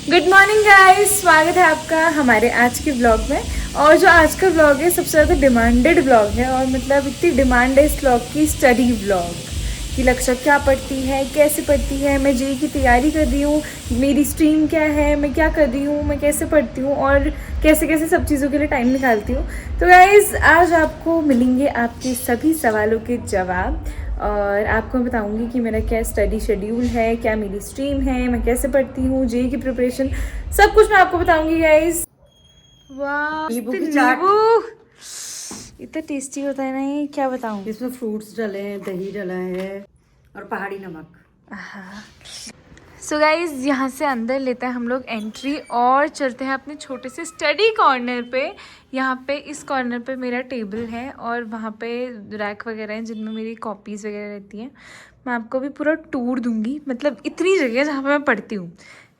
Good morning guys, स्वागत है आपका हमारे आज के व्लॉग में। और जो आज का व्लॉग है सबसे ज़्यादा डिमांडेड व्लॉग है और मतलब इतनी डिमांड है इस व्लॉग की, स्टडी व्लॉग कि लक्ष्य क्या पढ़ती है, कैसे पढ़ती है, मैं जेईई की तैयारी कर रही हूँ, मेरी स्ट्रीम क्या है, मैं क्या कर रही हूँ, मैं कैसे पढ़ती हूँ और कैसे कैसे सब चीज़ों के लिए टाइम निकालती हूँ। तो गाइस आज आपको मिलेंगे आपके सभी सवालों के जवाब और आपको बताऊंगी कि मेरा क्या स्टडी शेड्यूल है, क्या मेरी स्ट्रीम है, मैं कैसे पढ़ती हूँ, जेईई की प्रिपरेशन, सब कुछ मैं आपको बताऊंगी गाइस। वाह, नींबू की चाट। इतना टेस्टी होता है ना ये, क्या बताऊँ। इसमें फ्रूट्स डले हैं, दही डला है और पहाड़ी नमक। सो गाइज यहाँ से अंदर लेते हैं हम लोग एंट्री और चलते हैं अपने छोटे से स्टडी कॉर्नर पे। यहाँ पे इस कॉर्नर पे मेरा टेबल है और वहाँ पे रैक वगैरह हैं जिनमें मेरी कॉपीज़ वगैरह रहती हैं। मैं आपको भी पूरा टूर दूंगी, मतलब इतनी जगह जहाँ पे मैं पढ़ती हूँ।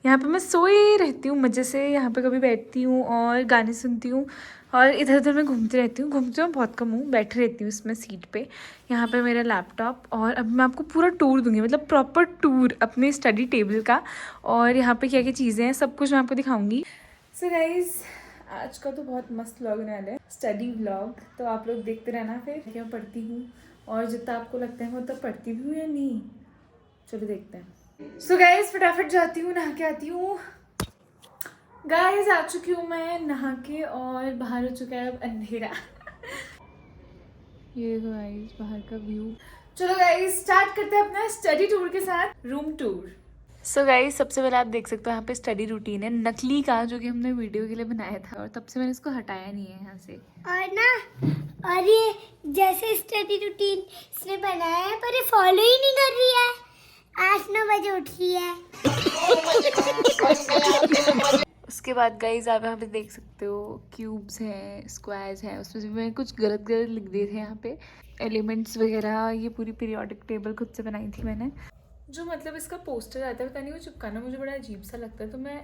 यहाँ पे मैं सोई रहती हूँ मज़े से, यहाँ पे कभी बैठती हूँ और गाने सुनती हूँ और इधर उधर मैं घूमती रहती हूँ। घूमती हूँ बहुत कम हूँ, बैठी रहती हूँ इसमें सीट पे। यहाँ पे मेरा लैपटॉप और अब मैं आपको पूरा टूर दूंगी, मतलब प्रॉपर टूर अपने स्टडी टेबल का। और यहाँ पे क्या क्या चीज़ें हैं सब कुछ मैं आपको दिखाऊंगी। सो गाइज आज का तो बहुत मस्त व्लॉग होने वाला है, स्टडी व्लॉग। तो आप लोग देखते रहना फिर क्या पढ़ती हूँ और जितना आपको लगता है मैं उतना पढ़ती भी हूँ या नहीं, चलो देखते हैं। सो गाइज फटाफट जाती हूँ, नहा के आती हूँ। गाइज आ चुकी हूँ मैं नहा के और बाहर हो चुका है अब अंधेरा। ये गाइस बाहर का व्यू। चलो गाइस स्टार्ट करते हैं अपना स्टडी टूर के साथ, रूम टूर। सो गाइस सबसे पहले आप देख सकते हो यहाँ पे स्टडी रूटीन है नकली का, जो कि हमने वीडियो के लिए बनाया था और तब से मैंने इसको हटाया नहीं है यहाँ से। और ना, और ये जैसे स्टडी रूटीन इसने बनाया है पर ये फॉलो ही नहीं कर रही है। 8-9 बजे उठ रही है। उसके बाद गाइज आप यहाँ पे देख सकते हो क्यूब्स हैं, स्क्वायर्स हैं, उसमें से मैंने कुछ गलत गलत लिख दिए थे यहाँ पे, एलिमेंट्स वगैरह। ये पूरी पीरियोडिक टेबल खुद से बनाई थी मैंने। जो मतलब इसका पोस्टर आता है पता नहीं वो चिपकाना मुझे बड़ा अजीब सा लगता है, तो मैं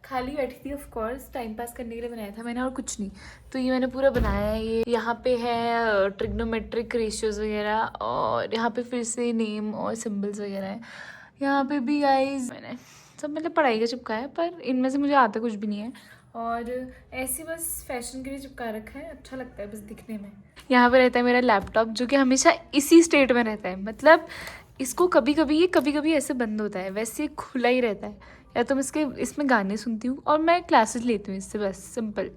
खाली बैठी थी ऑफ कोर्स, टाइम पास करने के लिए बनाया था मैंने और कुछ नहीं। तो ये मैंने पूरा बनाया है। ये यहाँ पे है ट्रिग्नोमेट्रिक रेशियोज वगैरह और यहाँ पे फिर से नेम और सिम्बल्स वगैरह है। यहाँ पे भी गाइज मैंने सब मतलब पढ़ाई का चिपका है, पर इनमें से मुझे आता कुछ भी नहीं है और ऐसे बस फैशन के लिए चिपका रखा है, अच्छा लगता है बस दिखने में। यहाँ पे रहता है मेरा लैपटॉप जो कि हमेशा इसी स्टेट में रहता है, मतलब इसको कभी कभी ऐसे बंद होता है, वैसे खुला ही रहता है। या तो मैं इसमें गाने सुनती हूँ और मैं क्लासेस लेती हूँ इससे, बस सिंपल।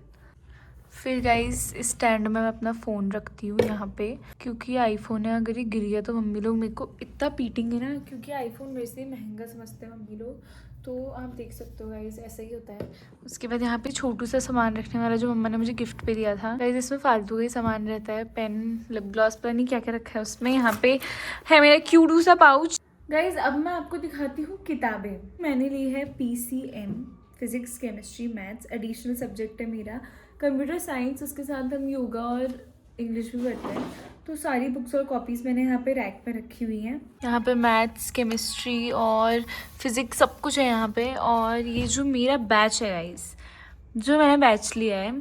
फिर गाइस इस स्टैंड में मैं अपना फ़ोन रखती हूँ यहाँ पे, क्योंकि आईफोन है, अगर ये गिर गया तो मम्मी लोग मेरे को इतना पीटेंगे ना, क्योंकि आईफोन वैसे ही महंगा समझते हैं मम्मी लोग। तो आप देख सकते हो गाइस ऐसा ही होता है। उसके बाद यहाँ पे छोटू सा सामान रखने वाला जो मम्मा ने मुझे गिफ्ट पे दिया था गाइस, इसमें फालतू का ही सामान रहता है, पेन, लिप ग्लॉस, पता नहीं क्या क्या रखा है उसमें। यहाँ पे है मेरा क्यूटू सा पाउच। गाइज अब मैं आपको दिखाती हूँ किताबें। मैंने ली है PCM, physics chemistry maths, additional subject है मेरा, कंप्यूटर साइंस, उसके साथ हम योगा और इंग्लिश भी पढ़ते हैं। तो सारी बुक्स और कॉपीज़ मैंने यहाँ पे रैक पे रखी हुई हैं। यहाँ पे मैथ्स, केमिस्ट्री और फिजिक्स सब कुछ है यहाँ पे। और ये जो मेरा बैच है गाइज, जो मैंने बैच लिया है,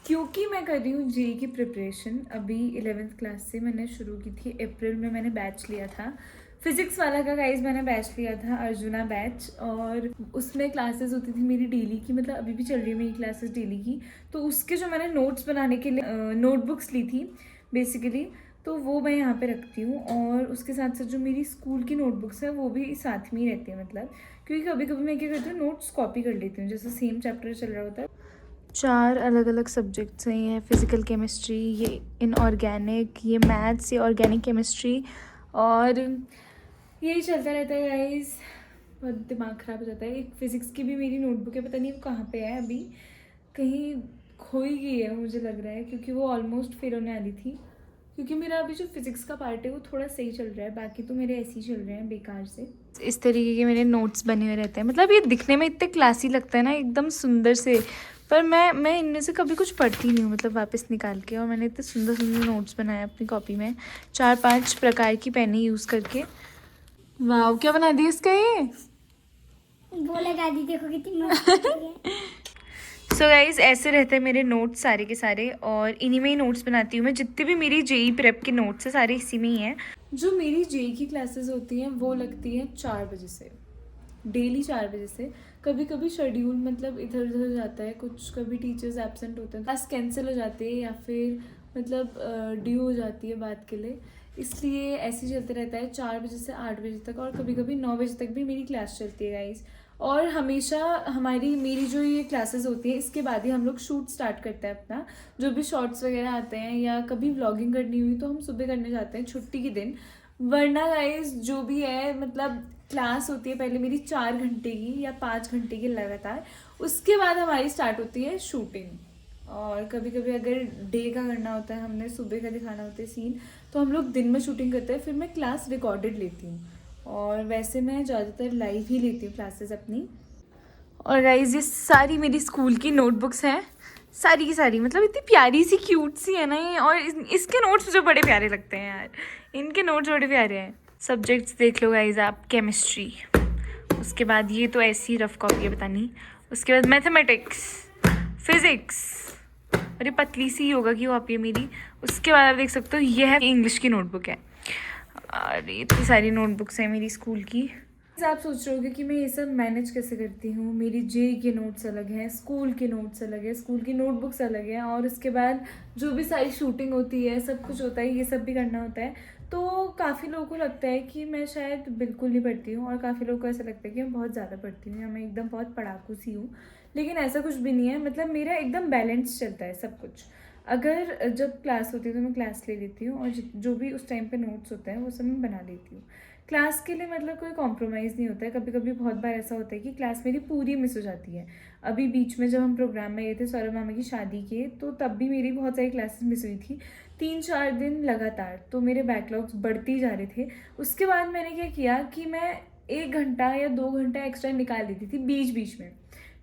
क्योंकि मैं कर रही हूँ जेईई की प्रिपरेशन, अभी 11th क्लास से मैंने शुरू की थी, अप्रैल में मैंने बैच लिया था फिजिक्स वाला का गाइज। मैंने बैच लिया था अर्जुना बैच और उसमें क्लासेस होती थी मेरी डेली की, मतलब अभी भी चल रही है मेरी क्लासेस डेली की। तो उसके जो मैंने नोट्स बनाने के लिए नोटबुक्स ली थी बेसिकली, तो वो मैं यहाँ पे रखती हूँ। और उसके साथ साथ जो मेरी स्कूल की नोटबुक्स हैं वो भी साथ में ही रहती है, मतलब क्योंकि कभी कभी मैं क्या करती हूँ नोट्स कॉपी कर लेती हूँ, जैसे सेम चैप्टर चल रहा होता है। 4 अलग अलग सब्जेक्ट्स हैं, ये फिज़िकल केमिस्ट्री, ये इनऑर्गेनिक, ये मैथ्स, ये ऑर्गेनिक केमिस्ट्री और यही चलता रहता है गाइस। बहुत दिमाग ख़राब हो जाता है। एक फ़िज़िक्स की भी मेरी नोटबुक है, पता नहीं वो कहाँ पे है अभी, कहीं खो ही गई है मुझे लग रहा है, क्योंकि वो ऑलमोस्ट फेल होने वाली थी। क्योंकि मेरा अभी जो फिज़िक्स का पार्ट है वो थोड़ा सही चल रहा है, बाकी तो मेरे ऐसे ही चल रहे हैं बेकार से। इस तरीके के मेरे नोट्स बने हुए रहते हैं, मतलब ये दिखने में इतने क्लासी लगता है ना, एकदम सुंदर से, पर मैं इनमें से कभी कुछ पढ़ती नहीं हूँ, मतलब वापस निकाल के। और मैंने इतने सुंदर सुंदर नोट्स बनाए अपनी कॉपी में, 4-5 प्रकार की पेनें यूज़ करके। वाह क्या बना दिया इसका ये, वो लगा दी, देखो कितनी मस्त है। सो गाइज ऐसे रहते हैं मेरे नोट्स सारे के सारे और इन्हीं में ही नोट्स बनाती हूँ मैं। जितने भी मेरी जेईई प्रेप के नोट्स हैं सारे इसी में ही हैं। जो मेरी जेईई की क्लासेस होती हैं वो लगती हैं 4 बजे से, डेली 4 बजे से। कभी कभी शेड्यूल मतलब इधर उधर हो जाता है कुछ, कभी टीचर्स एब्सेंट होते हैं, क्लास कैंसिल हो जाती है या फिर मतलब ड्यू हो जाती है बात के लिए, इसलिए ऐसे ही चलते रहता है 4 बजे से 8 बजे तक। और कभी कभी 9 बजे तक भी मेरी क्लास चलती है गाइस। और हमेशा मेरी जो ये क्लासेस होती है इसके बाद ही हम लोग शूट स्टार्ट करते हैं अपना, जो भी शॉर्ट्स वगैरह आते हैं या कभी व्लॉगिंग करनी हुई तो हम सुबह करने जाते हैं छुट्टी के दिन। वरना गाइस जो भी है मतलब क्लास होती है पहले मेरी 4 घंटे की या 5 घंटे की लगातार, उसके बाद हमारी स्टार्ट होती है शूटिंग। और कभी कभी अगर डे का करना होता है, हमने सुबह का दिखाना होता है सीन, तो हम लोग दिन में शूटिंग करते हैं, फिर मैं क्लास रिकॉर्डेड लेती हूँ। और वैसे मैं ज़्यादातर लाइव ही लेती हूँ क्लासेस अपनी। और गाइस ये सारी मेरी स्कूल की नोटबुक्स हैं, सारी की सारी, मतलब इतनी प्यारी सी क्यूट सी है ना ये। और इसके नोट्स मुझे बड़े प्यारे लगते हैं यार, इनके नोट्स बड़े प्यारे हैं। सब्जेक्ट्स देख लो गाइस आप, केमिस्ट्री, उसके बाद ये तो ऐसी रफ कॉपी है पता नहीं, उसके बाद मैथमेटिक्स, फिज़िक्स, अरे पतली सी योगा की कॉपी है मेरी। उसके बाद आप देख सकते हो ये है इंग्लिश की नोटबुक है। और इतनी सारी नोटबुक्स हैं मेरी स्कूल की। आप सोच रहे होगे कि मैं ये सब मैनेज कैसे करती हूँ। मेरी जेई के नोट्स अलग हैं, स्कूल के नोट्स अलग है, स्कूल की नोटबुक्स अलग हैं, और उसके बाद जो भी सारी शूटिंग होती है सब कुछ होता है, ये सब भी करना होता है। तो काफ़ी लोगों को लगता है कि मैं शायद बिल्कुल नहीं पढ़ती हूँ, और काफ़ी लोगों को ऐसा लगता है कि मैं बहुत ज़्यादा पढ़ती हूँ या मैं एकदम बहुत पढ़ाकू सी हूँ। लेकिन ऐसा कुछ भी नहीं है, मतलब मेरा एकदम बैलेंस चलता है सब कुछ। अगर जब क्लास होती है तो मैं क्लास ले लेती हूँ, और जो भी उस टाइम पे नोट्स होते हैं वो सब मैं बना लेती हूँ। क्लास के लिए मतलब कोई कॉम्प्रोमाइज़ नहीं होता है। कभी कभी बहुत बार ऐसा होता है कि क्लास मेरी पूरी मिस हो जाती है। अभी बीच में जब हम प्रोग्राम में गए थे सौरभ मामा की शादी के, तो तब भी मेरी बहुत सारी क्लासेस मिस हुई थी 3-4 दिन लगातार, तो मेरे बैकलॉग्स बढ़ते जा रहे थे। उसके बाद मैंने क्या किया कि मैं 1 घंटा या 2 घंटा एक्स्ट्रा निकाल लेती थी बीच बीच में।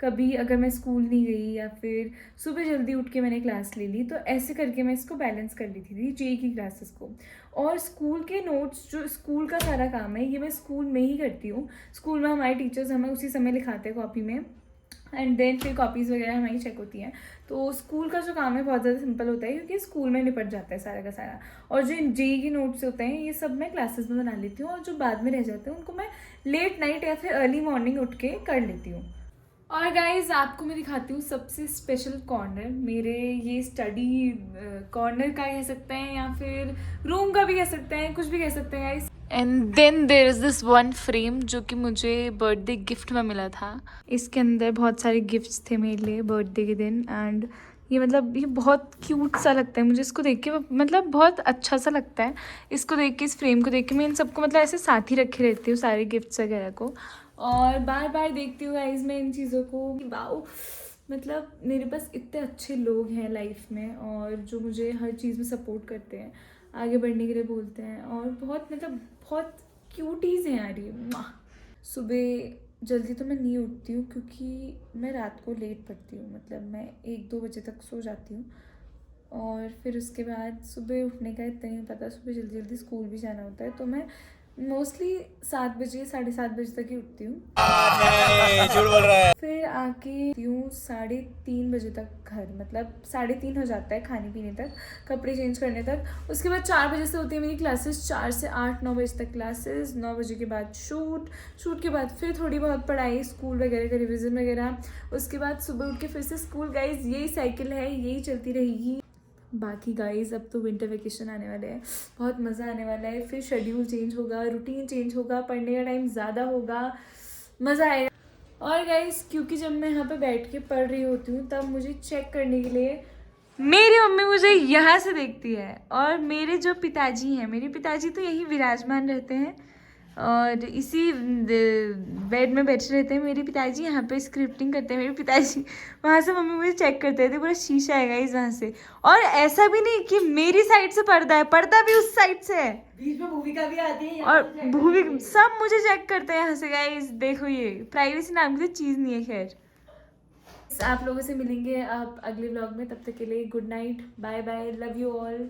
कभी अगर मैं स्कूल नहीं गई या फिर सुबह जल्दी उठ के मैंने क्लास ले ली, तो ऐसे करके मैं इसको बैलेंस कर लेती थी जेई की क्लासेस को। और स्कूल के नोट्स, जो स्कूल का सारा काम है, ये मैं स्कूल में ही करती हूँ। स्कूल में हमारे टीचर्स हमें उसी समय लिखाते हैं कॉपी में, एंड देन फिर कॉपीज़ वगैरह हमारी चेक होती हैं। तो स्कूल का जो काम है बहुत ज़्यादा सिंपल होता है, क्योंकि स्कूल में निपट जाता है सारा का सारा। और जो जेई के नोट्स होते हैं ये सब मैं क्लासेस में बना लेती हूँ, और जो बाद में रह जाते हैं उनको मैं लेट नाइट या फिर अर्ली मॉर्निंग उठ के कर लेती हूँ। और गाइज आपको मैं दिखाती हूँ सबसे स्पेशल कॉर्नर, मेरे ये स्टडी कॉर्नर का कह सकते हैं या फिर रूम का भी कह सकते हैं, कुछ भी कह सकते हैं guys. And then there is this one frame जो कि मुझे बर्थडे गिफ्ट में मिला था। इसके अंदर बहुत सारे गिफ्ट्स थे मेरे लिए बर्थडे के दिन, एंड ये मतलब ये बहुत क्यूट सा लगता है मुझे इसको देख के, मतलब बहुत अच्छा सा लगता है इसको देख के, इस फ्रेम को देख के। मैं इन सबको मतलब ऐसे साथ ही रखे रहती हूँ सारे गिफ्ट्स वगैरह को, और बार बार देखती हूँ गाइस मैं इन चीज़ों को। वाओ, मतलब मेरे पास इतने अच्छे लोग हैं लाइफ में, और जो मुझे हर चीज़ में सपोर्ट करते हैं, आगे बढ़ने के लिए बोलते हैं, और बहुत मतलब बहुत क्यूटीज़ हैं यार ये। सुबह जल्दी तो मैं नहीं उठती हूँ क्योंकि मैं रात को लेट पढ़ती हूँ, मतलब मैं 1-2 बजे तक सो जाती हूँ। और फिर उसके बाद सुबह उठने का इतना नहीं पता, सुबह जल्दी जल्दी स्कूल भी जाना होता है, तो मैं मोस्टली 7 बजे 7:30 बजे तक ही उठती हूँ। झूठ बोल रहा है। फिर आके यूँ 3:30 बजे तक घर, मतलब 3:30 हो जाता है खाने पीने तक, कपड़े चेंज करने तक। उसके बाद 4 बजे से होती है मेरी क्लासेस, 4 से 8-9 बजे तक क्लासेस, 9 बजे के बाद शूट के बाद फिर थोड़ी बहुत पढ़ाई, स्कूल वगैरह का रिविज़न वगैरह। उसके बाद सुबह उठ के फिर से स्कूल। गाइज यही साइकिल है, यही चलती रहेगी। बाकी गाइस अब तो विंटर वेकेशन आने वाले हैं, बहुत मज़ा आने वाला है। फिर शेड्यूल चेंज होगा, रूटीन चेंज होगा, पढ़ने का टाइम ज़्यादा होगा, मज़ा आएगा। और गाइस क्योंकि जब मैं यहाँ पे बैठ के पढ़ रही होती हूँ तब मुझे चेक करने के लिए मेरी मम्मी मुझे यहाँ से देखती है, और मेरे जो पिताजी हैं, मेरे पिताजी तो यहीं विराजमान रहते हैं और इसी बेड में बैठे रहते हैं। मेरे पिताजी यहाँ पे स्क्रिप्टिंग करते हैं, मेरे पिताजी वहाँ से मम्मी मुझे चेक करते थे, पूरा शीशा है गाइस वहाँ से। और ऐसा भी नहीं कि मेरी साइड से पर्दा है, पर्दा भी उस साइड से है, बीच में भूमिका भी आती है, और भूमि सब मुझे चेक करते हैं यहाँ से। गाइस देखो ये प्राइवेसी नाम की चीज़ नहीं है। खैर आप लोगों से मिलेंगे आप अगले व्लॉग में, तब तक के लिए good night, bye bye, love you all.